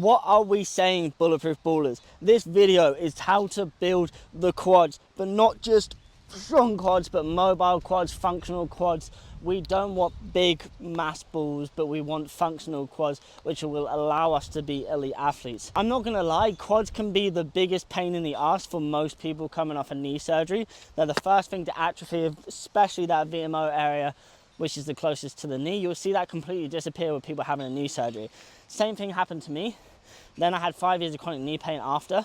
What are we saying, Bulletproof Ballers? This video is how to build the quads, but not just strong quads, but mobile quads, functional quads. We don't want big mass balls, but we want functional quads, which will allow us to be elite athletes. I'm not gonna lie, quads can be the biggest pain in the ass for most people coming off a knee surgery. They're the first thing to atrophy, especially that VMO area, which is the closest to the knee. You'll see that completely disappear with people having a knee surgery. Same thing happened to me. Then I had 5 years of chronic knee pain after.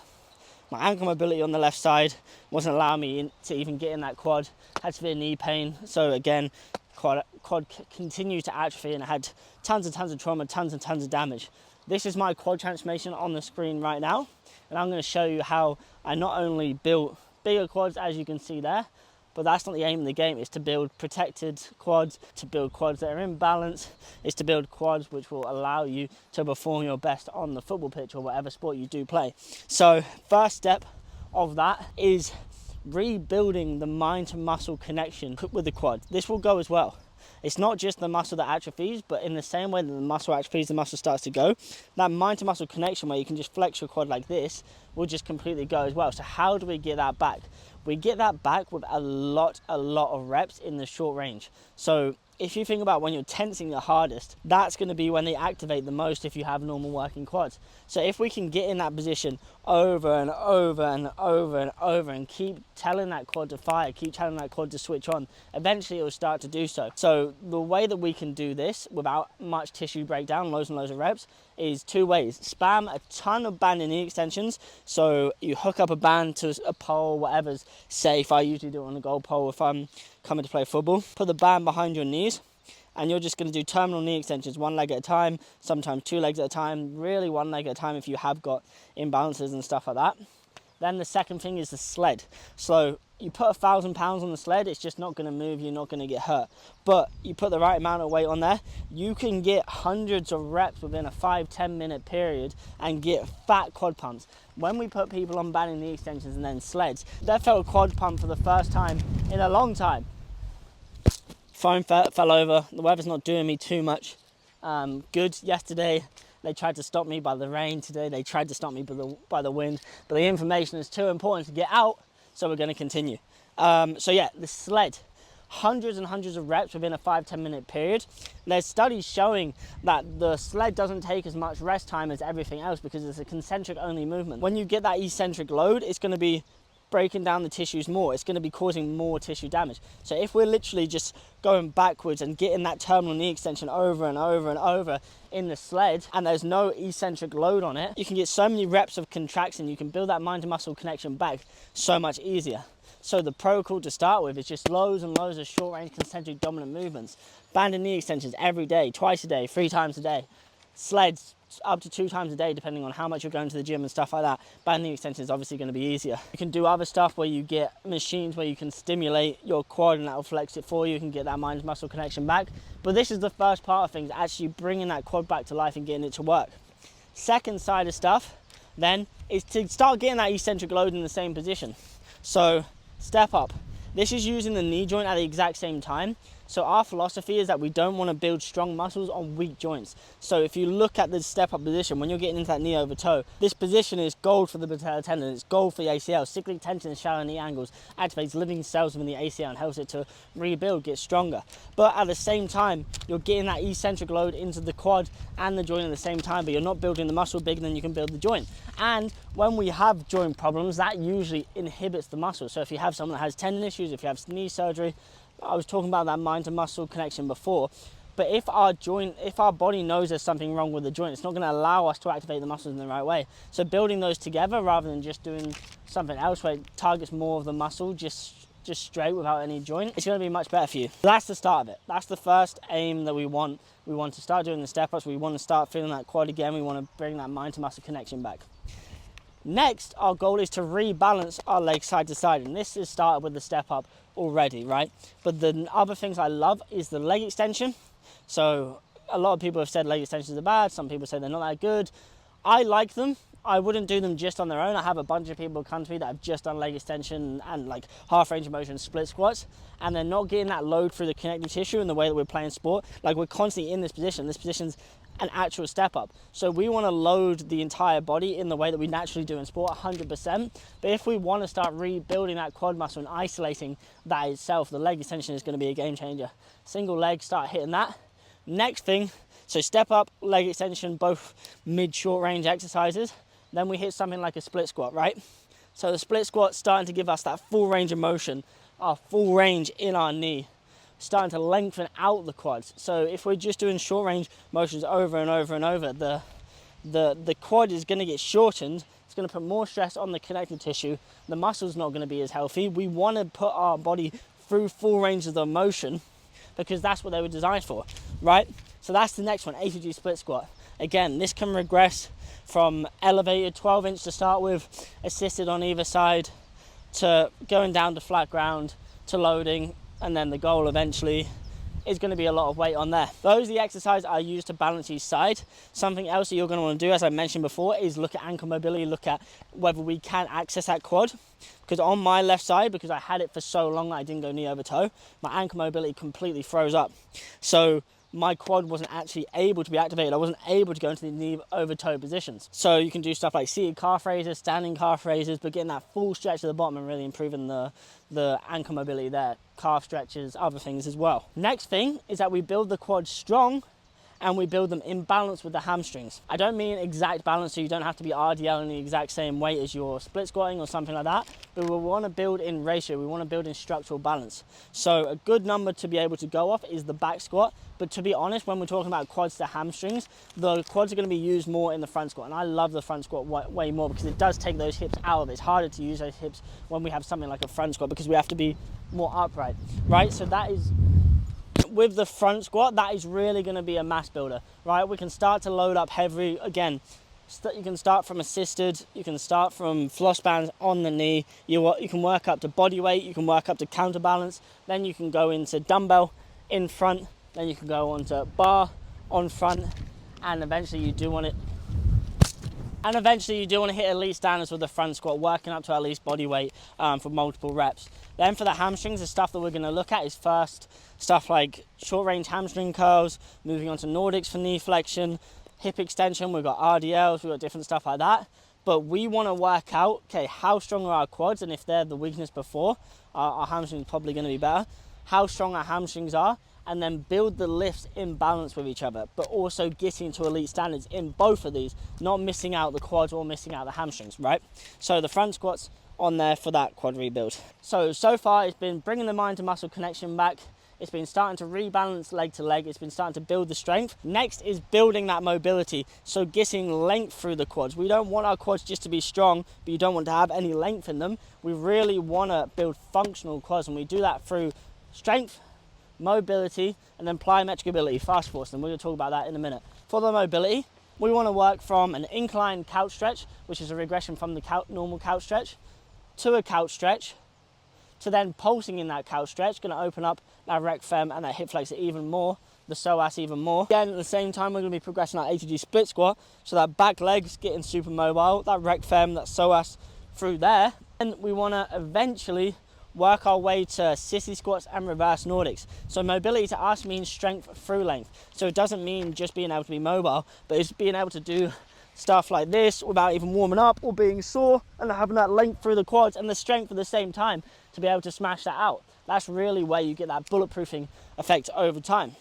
My ankle mobility on the left side wasn't allowing me to even get in that quad. Had severe knee pain. So again, quad continued to atrophy, and I had tons and tons of trauma, tons and tons of damage. This is my quad transformation on the screen right now. And I'm going to show you how I not only built bigger quads, as you can see there, but that's not the aim of the game. It's to build protected quads, to build quads that are in balance. It's to build quads which will allow you to perform your best on the football pitch or whatever sport you do play. So first step of that is rebuilding the mind to muscle connection with the quad. This will go as well. It's not just the muscle that atrophies, but in the same way that the muscle atrophies, the muscle starts to go. That mind to muscle connection where you can just flex your quad like this will just completely go as well. So how do we get that back? We get that back with a lot of reps in the short range. So if you think about when you're tensing the hardest, that's going to be when they activate the most if you have normal working quads. So if we can get in that position over and over and over and over and keep telling that quad to fire, keep telling that quad to switch on, eventually it will start to do so. So the way that we can do this without much tissue breakdown, loads and loads of reps, is two ways. Spam a ton of band and knee extensions. So you hook up a band to a pole, whatever's safe. I usually do it on a goal pole if I'm coming to play football. Put the band behind your knees, and you're just going to do terminal knee extensions, one leg at a time, sometimes two legs at a time, really one leg at a time if you have got imbalances and stuff like that. Then the second thing is the sled. So you put 1,000 pounds on the sled, it's just not going to move, you're not going to get hurt. But you put the right amount of weight on there, you can get hundreds of reps within a 5-10 minute period and get fat quad pumps. When we put people on band and knee extensions and then sleds, they felt a quad pump for the first time in a long time. Phone fell over. The weather's not doing me too much good. Yesterday they tried to stop me by the rain. Today they tried to stop me by the wind. But the information is too important to get out, so we're going to continue. So yeah, the sled. Hundreds and hundreds of reps within a 5-10 minute period. There's studies showing that the sled doesn't take as much rest time as everything else because it's a concentric only movement. When you get that eccentric load, it's going to be breaking down the tissues more. It's going to be causing more tissue damage. So if we're literally just going backwards and getting that terminal knee extension over and over and over in the sled, and there's no eccentric load on it, you can get so many reps of contraction. You can build that mind to muscle connection back so much easier. So the protocol to start with is just loads and loads of short range concentric dominant movements. Band and knee extensions every day, twice a day, 3 times a day. Sleds up to 2 times a day, depending on how much you're going to the gym and stuff like that. Band knee extension is obviously going to be easier. You can do other stuff where you get machines where you can stimulate your quad and that will flex it for you. You can get that mind muscle connection back. But this is the first part of things, actually bringing that quad back to life and getting it to work. Second side of stuff then is to start getting that eccentric load in the same position. So step up. This is using the knee joint at the exact same time. So our philosophy is that we don't want to build strong muscles on weak joints. So if you look at the step up position, when you're getting into that knee over toe, this position is gold for the patellar tendon, it's gold for the ACL. Cyclic tension and shallow knee angles activates living cells within the ACL and helps it to rebuild, get stronger. But at the same time, you're getting that eccentric load into the quad and the joint at the same time, but you're not building the muscle bigger than you can build the joint. And when we have joint problems, that usually inhibits the muscle. So if you have someone that has tendon issues, if you have knee surgery, I was talking about that mind to muscle connection before, but if our body knows there's something wrong with the joint, it's not going to allow us to activate the muscles in the right way. So building those together rather than just doing something else where it targets more of the muscle just straight without any joint, it's going to be much better for you. So that's the start of it. That's the first aim that we want. We want to start doing the step ups. We want to start feeling that quad again. We want to bring that mind to muscle connection back. Next, our goal is to rebalance our legs side to side, and this is started with the step up already, right? But the other things I love is the leg extension. So a lot of people have said leg extensions are bad. Some people say they're not that good. I like them. I wouldn't do them just on their own. I have a bunch of people come to me that have just done leg extension and like half range of motion split squats, and they're not getting that load through the connective tissue in the way that we're playing sport. Like we're constantly in this position. This position's an actual step up. So we want to load the entire body in the way that we naturally do in sport, 100%. But if we want to start rebuilding that quad muscle and isolating that itself, the leg extension is going to be a game changer. Single leg, start hitting that. Next thing, so step up, leg extension, both mid-short range exercises. Then we hit something like a split squat, right? So the split squat's starting to give us that full range of motion, our full range in our knee, starting to lengthen out the quads. So if we're just doing short range motions over and over and over, the quad is going to get shortened. It's going to put more stress on the connective tissue. The muscle's not going to be as healthy. We want to put our body through full range of the motion because that's what they were designed for, right? So that's the next one, ATG split squat. Again, this can regress from elevated 12-inch to start with, assisted on either side, to going down to flat ground, to loading, and then the goal eventually is going to be a lot of weight on there. Those are the exercises I use to balance each side. Something else that you're going to want to do, as I mentioned before, is look at ankle mobility, look at whether we can access that quad. Because on my left side, because I had it for so long that I didn't go knee over toe, my ankle mobility completely froze up. So my quad wasn't actually able to be activated. I wasn't able to go into the knee over toe positions. So you can do stuff like seated calf raises, standing calf raises, but getting that full stretch to the bottom and really improving the ankle mobility there. Calf stretches, other things as well. Next thing is that we build the quads strong and we build them in balance with the hamstrings. I don't mean exact balance, so you don't have to be RDL in the exact same weight as your split squatting or something like that, but we want to build in ratio, we want to build in structural balance. So a good number to be able to go off is the back squat, but to be honest, when we're talking about quads to hamstrings, the quads are going to be used more in the front squat, and I love the front squat way more because it does take those hips out of it. It's harder to use those hips when we have something like a front squat because we have to be more upright, right? So that is, with the front squat, that is really going to be a mass builder, right? We can start to load up heavy. Again, you can start from assisted, you can start from floss bands on the knee, you can work up to body weight, you can work up to counterbalance, then you can go into dumbbell in front, then you can go on to bar on front, and eventually you do want to hit elite standards with the front squat, working up to at least body weight for multiple reps. Then for the hamstrings, the stuff that we're going to look at is first stuff like short range hamstring curls, moving on to Nordics for knee flexion, hip extension, we've got RDLs, we've got different stuff like that. But we want to work out, okay, how strong are our quads, and if they're the weakness before, our hamstrings are probably going to be better, how strong our hamstrings are, and then build the lifts in balance with each other, but also getting to elite standards in both of these, not missing out the quads or missing out the hamstrings, right? So the front squats on there for that quad rebuild. So far it's been bringing the mind to muscle connection back. It's been starting to rebalance leg to leg. It's been starting to build the strength. Next is building that mobility. So getting length through the quads. We don't want our quads just to be strong, but you don't want to have any length in them. We really want to build functional quads, and we do that through strength, mobility, and then plyometric ability, fast force, and we're going to talk about that in a minute. For the mobility, we want to work from an inclined couch stretch, which is a regression from the normal couch stretch, to a couch stretch, to then pulsing in that couch stretch, going to open up that rec fem and that hip flexor even more, the psoas even more. Again, at the same time, we're going to be progressing our ATG split squat, so that back leg's getting super mobile, that rec fem, that psoas through there, and we want to eventually work our way to sissy squats and reverse Nordics. So mobility to us means strength through length. So it doesn't mean just being able to be mobile, but it's being able to do stuff like this without even warming up or being sore, and having that length through the quads and the strength at the same time to be able to smash that out. That's really where you get that bulletproofing effect over time.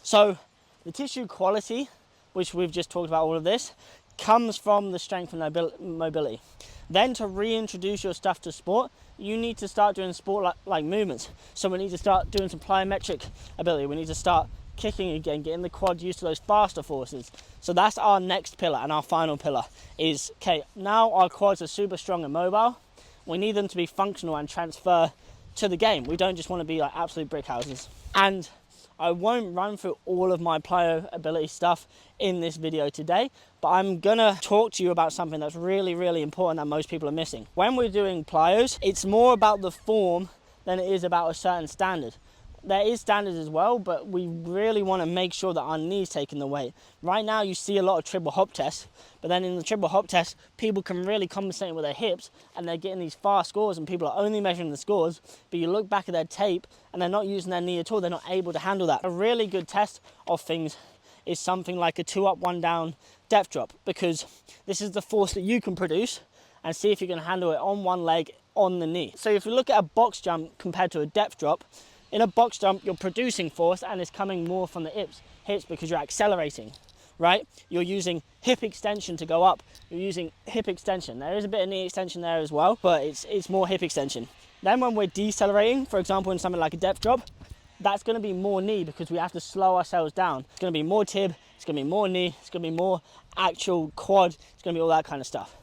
So the tissue quality, which we've just talked about all of this, comes from the strength and mobility. Then to reintroduce your stuff to sport, you need to start doing sport-like movements. So we need to start doing some plyometric ability. We need to start kicking again, getting the quad used to those faster forces. So that's our next pillar, and our final pillar is, okay, now our quads are super strong and mobile. We need them to be functional and transfer to the game. We don't just want to be like absolute brick houses. And I won't run through all of my plyo ability stuff in this video today, but I'm gonna talk to you about something that's really, really important that most people are missing. When we're doing plyos, it's more about the form than it is about a certain standard. There is standards as well, but we really want to make sure that our knee's taking the weight. Right now you see a lot of triple hop tests, but then in the triple hop test, people can really compensate with their hips, and they're getting these fast scores, and people are only measuring the scores, but you look back at their tape and they're not using their knee at all. They're not able to handle that. A really good test of things is something like a 2 up, 1 down depth drop, because this is the force that you can produce, and see if you can handle it on one leg on the knee. So if you look at a box jump compared to a depth drop, in a box jump you're producing force and it's coming more from the hips because you're accelerating, right? You're using hip extension to go up, you're using hip extension. There is a bit of knee extension there as well, but it's more hip extension. Then when we're decelerating, for example in something like a depth drop, that's going to be more knee because we have to slow ourselves down. It's going to be more tib, it's going to be more knee, it's going to be more actual quad, it's going to be all that kind of stuff.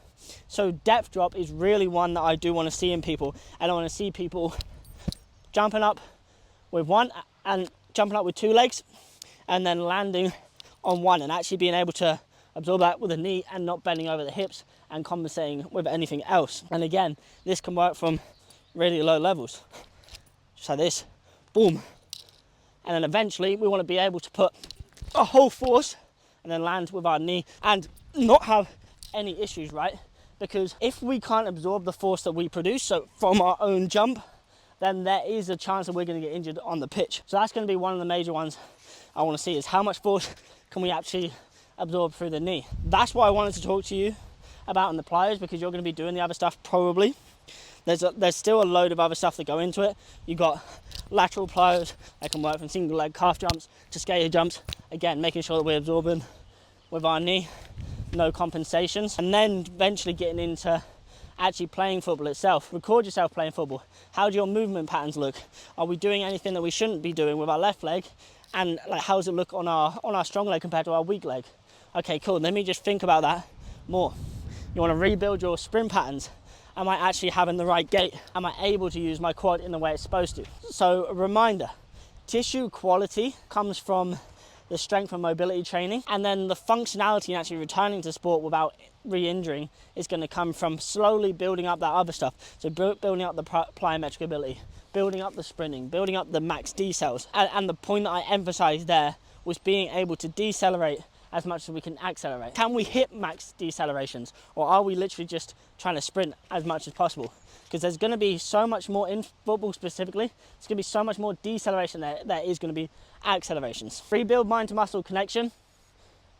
So depth drop is really one that I do want to see in people, and I want to see people jumping up with one and jumping up with 2 legs and then landing on one and actually being able to absorb that with a knee and not bending over the hips and compensating with anything else. And again, this can work from really low levels, just like this, boom. And then eventually we want to be able to put a whole force and then land with our knee and not have any issues, right? Because if we can't absorb the force that we produce, so from our own jump, then there is a chance that we're going to get injured on the pitch. So that's going to be one of the major ones I want to see, is how much force can we actually absorb through the knee. That's what I wanted to talk to you about in the plyos, because you're going to be doing the other stuff probably. There's still a load of other stuff that go into it. You've got lateral plyos that can work from single leg calf jumps to skater jumps. Again, making sure that we're absorbing with our knee, no compensations. And then eventually getting into actually playing football itself. Record yourself playing football. How do your movement patterns look? Are we doing anything that we shouldn't be doing with our left leg? And like, how does it look on our strong leg compared to our weak leg? Okay, cool. Let me just think about that more. You want to rebuild your sprint patterns. Am I actually having the right gait? Am I able to use my quad in the way it's supposed to? So a reminder, tissue quality comes from the strength and mobility training, and then the functionality and actually returning to sport without re-injuring is going to come from slowly building up that other stuff. So building up the plyometric ability, building up the sprinting, building up the max decels. And the point that I emphasized there was being able to decelerate as much as we can accelerate. Can we hit max decelerations, or are we literally just trying to sprint as much as possible? Because there's going to be so much more in football specifically, there's going to be so much more deceleration there is going to be accelerations. Rebuild mind to muscle connection,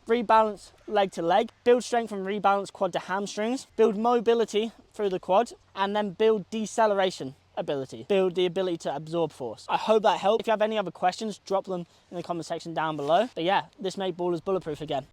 rebalance leg to leg, build strength and rebalance quad to hamstrings, build mobility through the quad, and then build deceleration ability, build the ability to absorb force. I hope that helped. If you have any other questions, drop them in the comment section down below. But yeah, this made Ballers Bulletproof again.